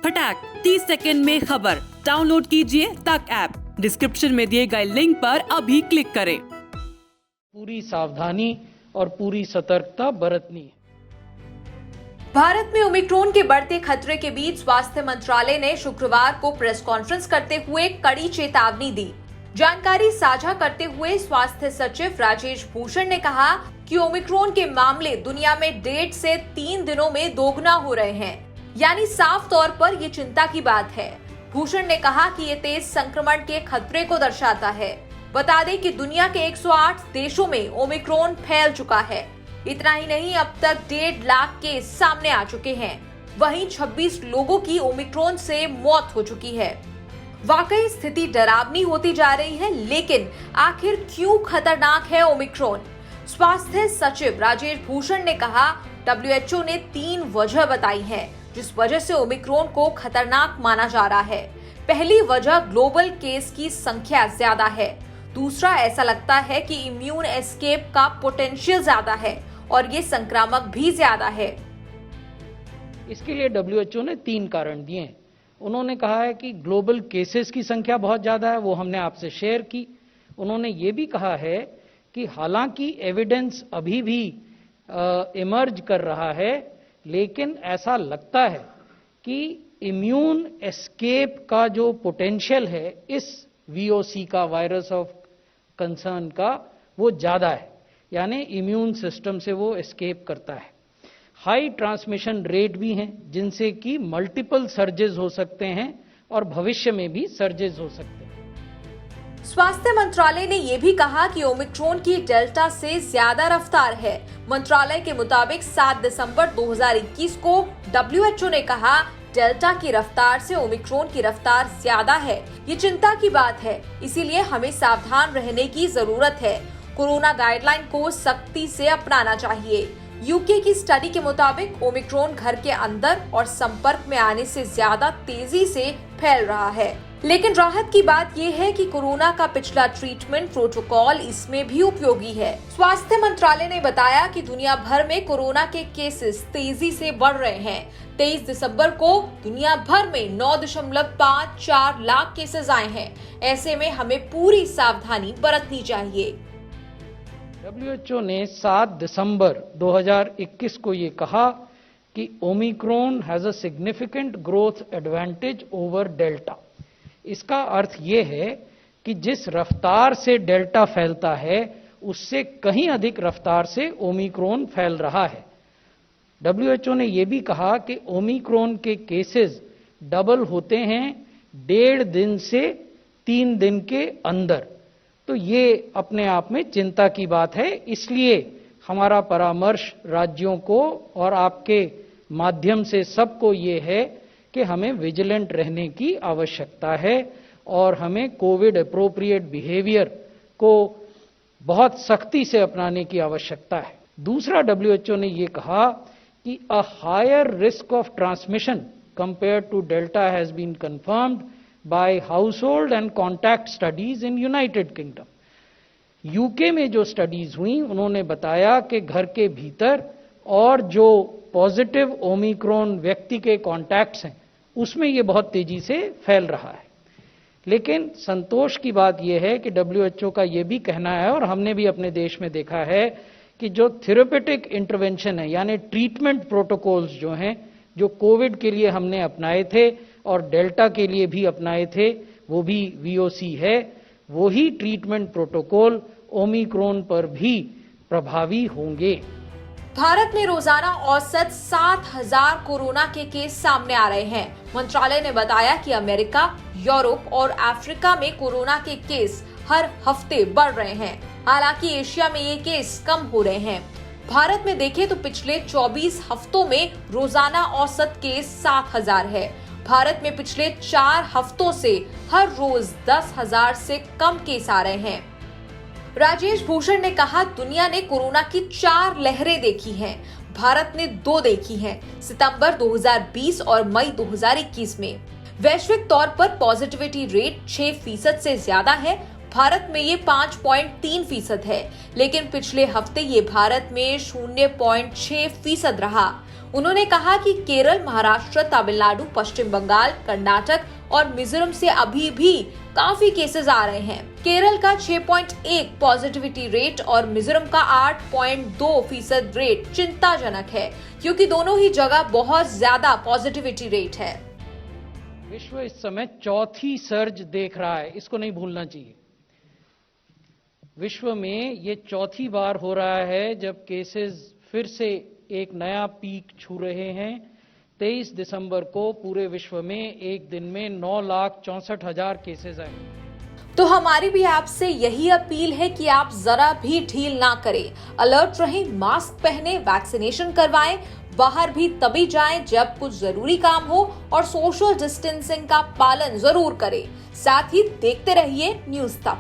फटाक 30 सेकंड में खबर। डाउनलोड कीजिए तक ऐप। डिस्क्रिप्शन में दिए गए लिंक पर अभी क्लिक करें। पूरी सावधानी और पूरी सतर्कता बरतनी है। भारत में ओमिक्रॉन के बढ़ते खतरे के बीच स्वास्थ्य मंत्रालय ने शुक्रवार को प्रेस कॉन्फ्रेंस करते हुए कड़ी चेतावनी दी। जानकारी साझा करते हुए स्वास्थ्य सचिव राजेश भूषण ने कहा कि ओमिक्रॉन के मामले दुनिया में 1.5 से 3 दिनों में दोगुना हो रहे हैं, यानी साफ तौर पर ये चिंता की बात है। भूषण ने कहा कि ये तेज संक्रमण के खतरे को दर्शाता है। बता दें कि दुनिया के 108 देशों में ओमिक्रॉन फैल चुका है। इतना ही नहीं, अब तक 1.5 लाख केस सामने आ चुके हैं। वहीं 26 लोगों की ओमिक्रॉन से मौत हो चुकी है। वाकई स्थिति डरावनी होती जा रही है, लेकिन आखिर क्यों खतरनाक है ओमिक्रॉन? स्वास्थ्य सचिव राजेश भूषण ने कहा, WHO ने 3 वजह बताई है जिस वजह से ओमिक्रॉन को खतरनाक माना जा रहा है। पहली वजह ग्लोबल केस की संख्या ज्यादा है। दूसरा, ऐसा लगता है कि इम्यून एस्केप का पोटेंशियल ज्यादा है और ये संक्रामक भी ज्यादा है। इसके लिए WHO ने 3 कारण दिए हैं। उन्होंने कहा है कि ग्लोबल केसेस की संख्या बहुत ज्यादा है, वो हमने आपसे शेयर की। उन्होंने ये भी कहा है कि हालांकि एविडेंस अभी भी इमर्ज कर रहा है, लेकिन ऐसा लगता है कि इम्यून एस्केप का जो पोटेंशियल है इस VOC का, वायरस ऑफ कंसर्न का, वो ज्यादा है, यानी इम्यून सिस्टम से वो एस्केप करता है। हाई ट्रांसमिशन रेट भी हैं, जिनसे कि मल्टीपल सर्जेस हो सकते हैं और भविष्य में भी सर्जेस हो सकते हैं। स्वास्थ्य मंत्रालय ने यह भी कहा कि ओमिक्रॉन की डेल्टा से ज्यादा रफ्तार है। मंत्रालय के मुताबिक 7 दिसंबर 2021 को WHO ने कहा, डेल्टा की रफ्तार से ओमिक्रॉन की रफ्तार ज्यादा है। ये चिंता की बात है, इसीलिए हमें सावधान रहने की जरूरत है। कोरोना गाइडलाइन को सख्ती से अपनाना चाहिए। यूके की स्टडी के मुताबिक ओमिक्रॉन घर के अंदर और संपर्क में आने से ज्यादा तेजी से फैल रहा है। लेकिन राहत की बात यह है कि कोरोना का पिछला ट्रीटमेंट प्रोटोकॉल इसमें भी उपयोगी है। स्वास्थ्य मंत्रालय ने बताया कि दुनिया भर में कोरोना के केसेस तेजी से बढ़ रहे हैं। 23 दिसंबर को दुनिया भर में 9.54 लाख केसेस आए हैं। ऐसे में हमें पूरी सावधानी बरतनी चाहिए। WHO ने 7 दिसंबर 2021 को ये कहा कि Omicron has a significant growth advantage over delta. इसका अर्थ ये है कि जिस रफ्तार से डेल्टा फैलता है उससे कहीं अधिक रफ्तार से ओमिक्रॉन फैल रहा है। WHO ने यह भी कहा कि ओमिक्रॉन के केसेस डबल होते हैं 1.5 दिन से 3 दिन के अंदर। तो ये अपने आप में चिंता की बात है। इसलिए हमारा परामर्श राज्यों को और आपके माध्यम से सबको ये है कि हमें विजिलेंट रहने की आवश्यकता है और हमें कोविड एप्रोप्रिएट बिहेवियर को बहुत सख्ती से अपनाने की आवश्यकता है। दूसरा, WHO ने ये कहा कि a higher risk of transmission compare to delta has been confirmed by household and contact studies in United Kingdom. UK में जो स्टडीज हुई उन्होंने बताया कि घर के भीतर और जो पॉजिटिव ओमिक्रॉन व्यक्ति के कॉन्टैक्ट्स हैं उसमें ये बहुत तेजी से फैल रहा है। लेकिन संतोष की बात यह है कि WHO का ये भी कहना है, और हमने भी अपने देश में देखा है, कि जो थेरेपेटिक इंटरवेंशन है, यानी ट्रीटमेंट प्रोटोकॉल्स जो हैं, जो कोविड के लिए हमने अपनाए थे और डेल्टा के लिए भी अपनाए थे, वो भी VOC है, वही ट्रीटमेंट प्रोटोकॉल ओमिक्रॉन पर भी प्रभावी होंगे। भारत में रोजाना औसत 7,000 कोरोना के केस सामने आ रहे हैं। मंत्रालय ने बताया कि अमेरिका, यूरोप और अफ्रीका में कोरोना के केस हर हफ्ते बढ़ रहे हैं। हालांकि एशिया में ये केस कम हो रहे हैं। भारत में देखें तो पिछले 24 हफ्तों में रोजाना औसत केस 7,000 है। भारत में पिछले 4 हफ्तों से हर रोज 10,000 से कम केस आ रहे हैं। राजेश भूषण ने कहा, दुनिया ने कोरोना की 4 लहरें देखी हैं, भारत ने 2 देखी हैं, सितंबर 2020 और मई 2021 में। वैश्विक तौर पर पॉजिटिविटी रेट 6% से ज्यादा है। भारत में ये 5.3% है, लेकिन पिछले हफ्ते ये भारत में 0.6% रहा। उन्होंने कहा कि केरल, महाराष्ट्र, तमिलनाडु, पश्चिम बंगाल, कर्नाटक और मिजोरम से अभी भी काफी केसेस आ रहे हैं। केरल का 6.1 पॉजिटिविटी रेट और मिजोरम का 8.2% रेट चिंताजनक है, क्योंकि दोनों ही जगह बहुत ज्यादा पॉजिटिविटी रेट है। विश्व इस समय चौथी सर्ज देख रहा है, इसको नहीं भूलना चाहिए। विश्व में ये चौथी बार हो रहा है जब केसेस फिर से एक नया पीक छू रहे हैं। 23 दिसंबर को पूरे विश्व में एक दिन में 9,64,000 केसेस आए। तो हमारी भी आपसे यही अपील है कि आप जरा भी ढील ना करें, अलर्ट रहें, मास्क पहने, वैक्सीनेशन करवाएं, बाहर भी तभी जाएं जब कुछ जरूरी काम हो और सोशल डिस्टेंसिंग का पालन जरूर करें। साथ ही देखते रहिए न्यूज़ तक।